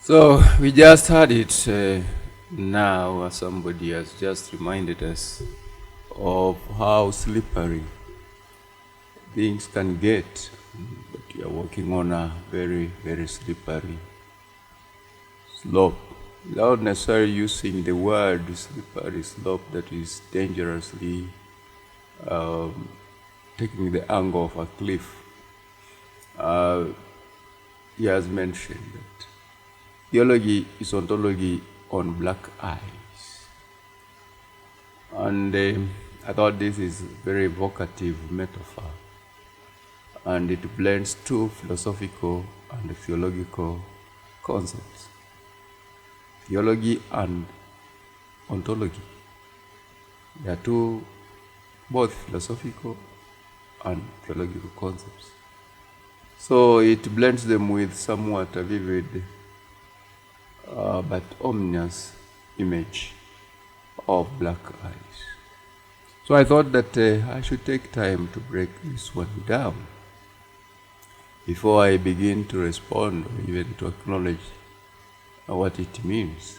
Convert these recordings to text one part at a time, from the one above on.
So we just had it now, as somebody has just reminded us of how slippery things can get. But we are walking on a very, very slippery slope without necessarily using the word slippery slope that is dangerously taking the angle of a cliff. He has mentioned that theology is ontology on black eyes. And I thought this is a very evocative metaphor. And it blends two philosophical and theological concepts. Theology and ontology. They are two, both philosophical and theological concepts. So it blends them with somewhat a vivid but ominous image of black eyes. So I thought that I should take time to break this one down before I begin to respond or even to acknowledge what it means.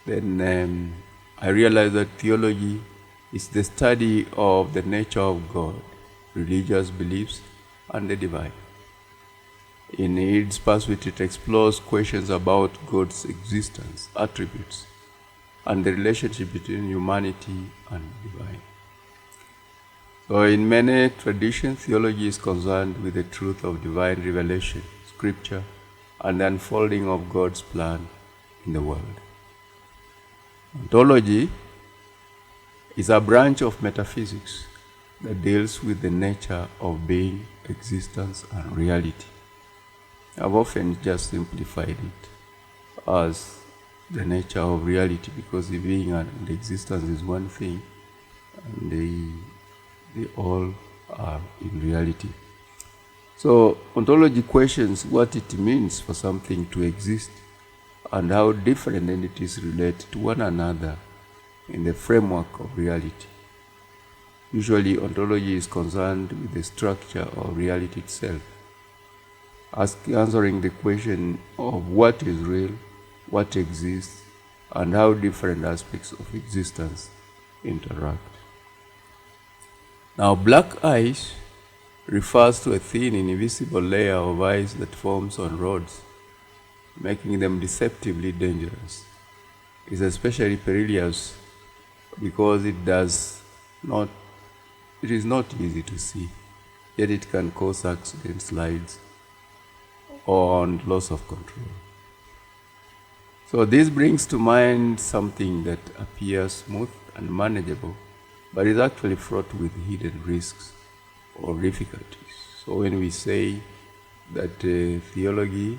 Then I realized that theology is the study of the nature of God, religious beliefs, and the divine. In its pursuit, it explores questions about God's existence, attributes, and the relationship between humanity and divine. So in many traditions, theology is concerned with the truth of divine revelation, scripture, and the unfolding of God's plan in the world. Ontology is a branch of metaphysics that deals with the nature of being, existence, and reality. I've often just simplified it as the nature of reality, because the being and the existence is one thing, and they all are in reality. So ontology questions what it means for something to exist and how different entities relate to one another in the framework of reality. Usually ontology is concerned with the structure of reality itself, answering the question of what is real, what exists, and how different aspects of existence interact. Now, black eyes refers to a thin, invisible layer of eyes that forms on rods, making them deceptively dangerous. It's especially perilous because it is not easy to see, yet it can cause accidents, slides, or loss of control. So this brings to mind something that appears smooth and manageable, but is actually fraught with hidden risks or difficulties. So when we say that theology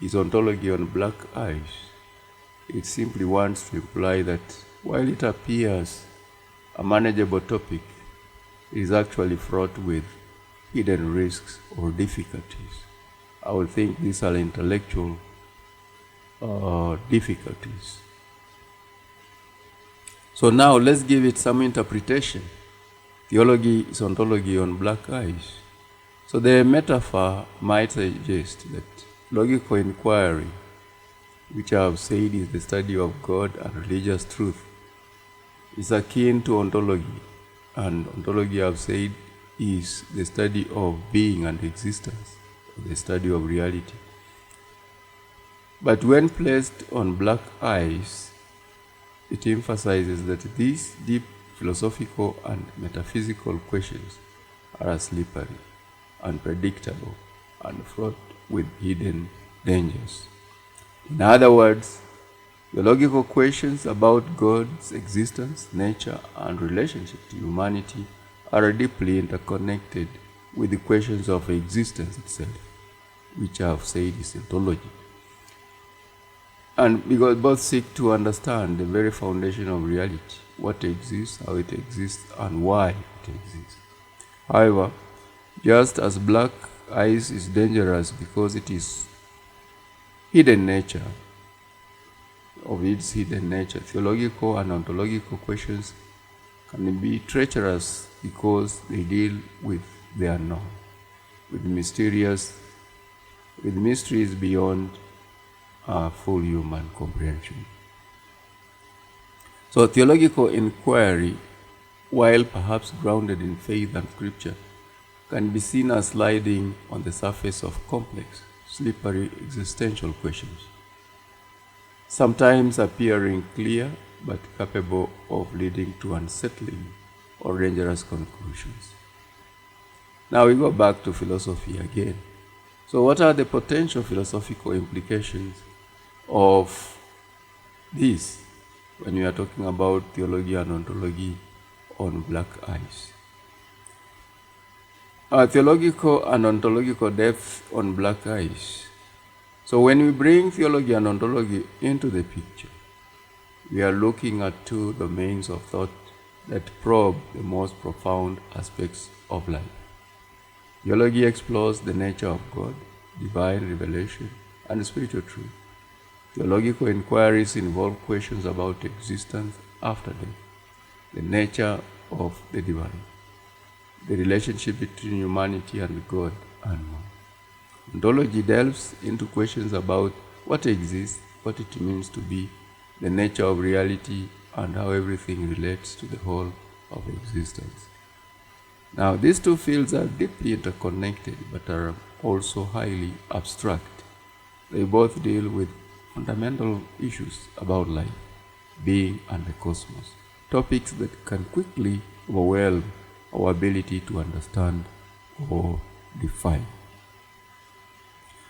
is ontology on black eyes, it simply wants to imply that while it appears a manageable topic, it is actually fraught with hidden risks or difficulties. I would think these are intellectual difficulties. So now let's give it some interpretation. Theology is ontology on black eyes. So the metaphor might suggest that logical inquiry, which I have said is the study of God and religious truth, is akin to ontology. And ontology, I have said, is the study of being and existence, the study of reality. But when placed on black eyes, it emphasizes that these deep philosophical and metaphysical questions are slippery, unpredictable, and fraught with hidden dangers. In other words, theological questions about God's existence, nature, and relationship to humanity are deeply interconnected with the questions of existence itself, which I have said is ontology. And because both seek to understand the very foundation of reality, what exists, how it exists, and why it exists. However, just as black eyes is dangerous because it is hidden nature, theological and ontological questions can be treacherous because they deal with the unknown, with mysteries beyond full human comprehension. So theological inquiry, while perhaps grounded in faith and scripture, can be seen as sliding on the surface of complex, slippery existential questions, sometimes appearing clear but capable of leading to unsettling or dangerous conclusions. Now we go back to philosophy again. So what are the potential philosophical implications of this when we are talking about theology and ontology on black ice? Theological and ontological depth on black ice. So when we bring theology and ontology into the picture, we are looking at two domains of thought that probe the most profound aspects of life. Theology explores the nature of God, divine revelation, and spiritual truth. Theological inquiries involve questions about existence after death, the nature of the divine, the relationship between humanity and God, and more. Ontology delves into questions about what exists, what it means to be, the nature of reality, and how everything relates to the whole of existence. Now, these two fields are deeply interconnected but are also highly abstract. They both deal with fundamental issues about life, being, and the cosmos, topics that can quickly overwhelm our ability to understand or define.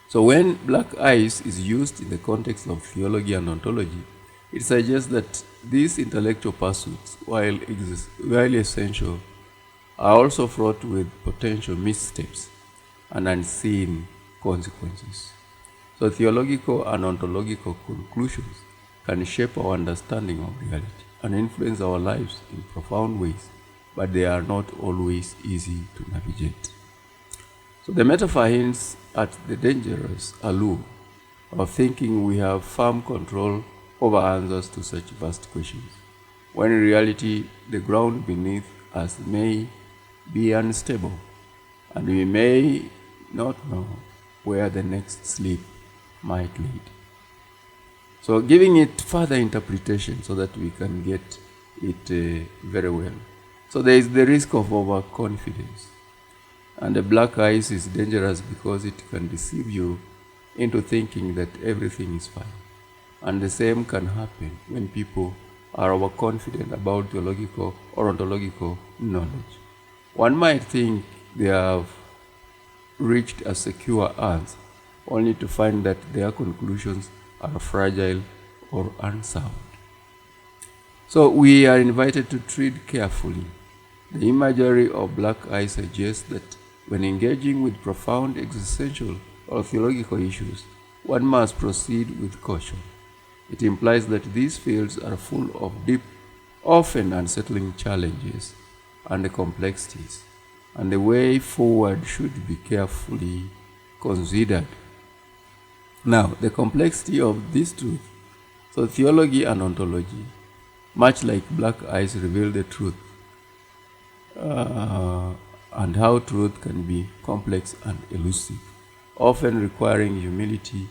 So when black ice is used in the context of theology and ontology, it suggests that these intellectual pursuits, while essential, are also fraught with potential missteps and unseen consequences. So theological and ontological conclusions can shape our understanding of reality and influence our lives in profound ways, but they are not always easy to navigate. So the metaphor hints at the dangerous allure of thinking we have firm control over answers to such vast questions, when in reality the ground beneath us may be unstable, and we may not know where the next slip might lead. So giving it further interpretation so that we can get it very well. So there is the risk of overconfidence. And the black ice is dangerous because it can deceive you into thinking that everything is fine. And the same can happen when people are overconfident about theological or ontological knowledge. One might think they have reached a secure answer, only to find that their conclusions are fragile or unsound. So we are invited to tread carefully. The imagery of black ice suggests that when engaging with profound existential or theological issues, one must proceed with caution. It implies that these fields are full of deep, often unsettling challenges and complexities, and the way forward should be carefully considered. Now, the complexity of these truths. So theology and ontology, much like black ice, reveal the truth and how truth can be complex and elusive, often requiring humility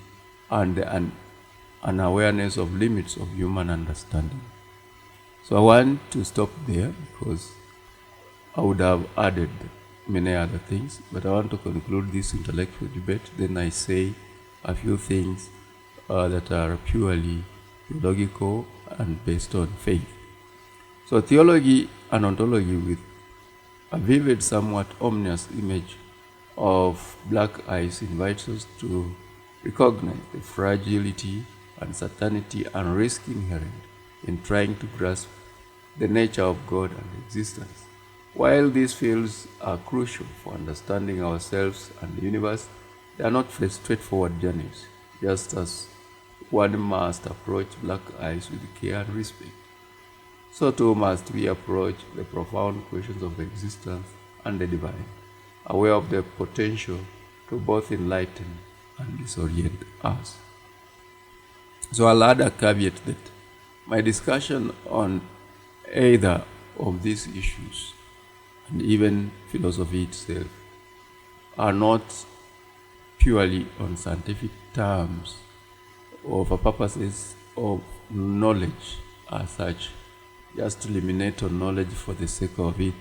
and an awareness of limits of human understanding. So I want to stop there because I would have added many other things, but I want to conclude this intellectual debate. Then I say a few things that are purely theological and based on faith. So theology and ontology, with a vivid, somewhat ominous image of black ice, invites us to recognize the fragility, uncertainty, and risk inherent in trying to grasp the nature of God and existence. While these fields are crucial for understanding ourselves and the universe, they are not straightforward journeys, just as one must approach black ice with care and respect. So too must we approach the profound questions of existence and the divine, aware of the potential to both enlighten and disorient us. So I'll add a caveat that my discussion on either of these issues, and even philosophy itself, are not purely on scientific terms or for purposes of knowledge as such, just to eliminate on knowledge for the sake of it.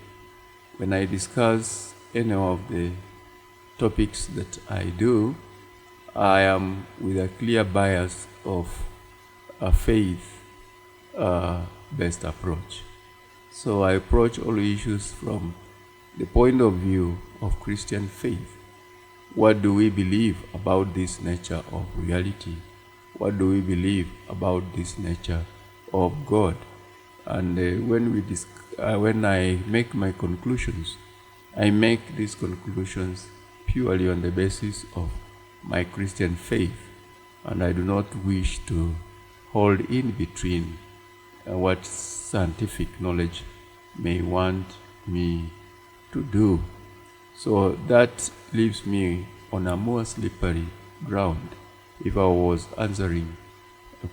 When I discuss any of the topics that I do, I am with a clear bias of a faith-based approach. So I approach all issues from the point of view of Christian faith. What do we believe about this nature of reality? What do we believe about this nature of God? And when I make my conclusions, I make these conclusions purely on the basis of my Christian faith, and I do not wish to hold in between what scientific knowledge may want me to do. So that leaves me on a more slippery ground if I was answering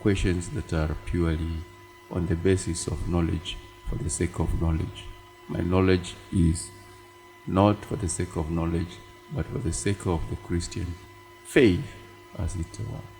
questions that are purely on the basis of knowledge for the sake of knowledge. My knowledge is not for the sake of knowledge, but for the sake of the Christian faith, as it were.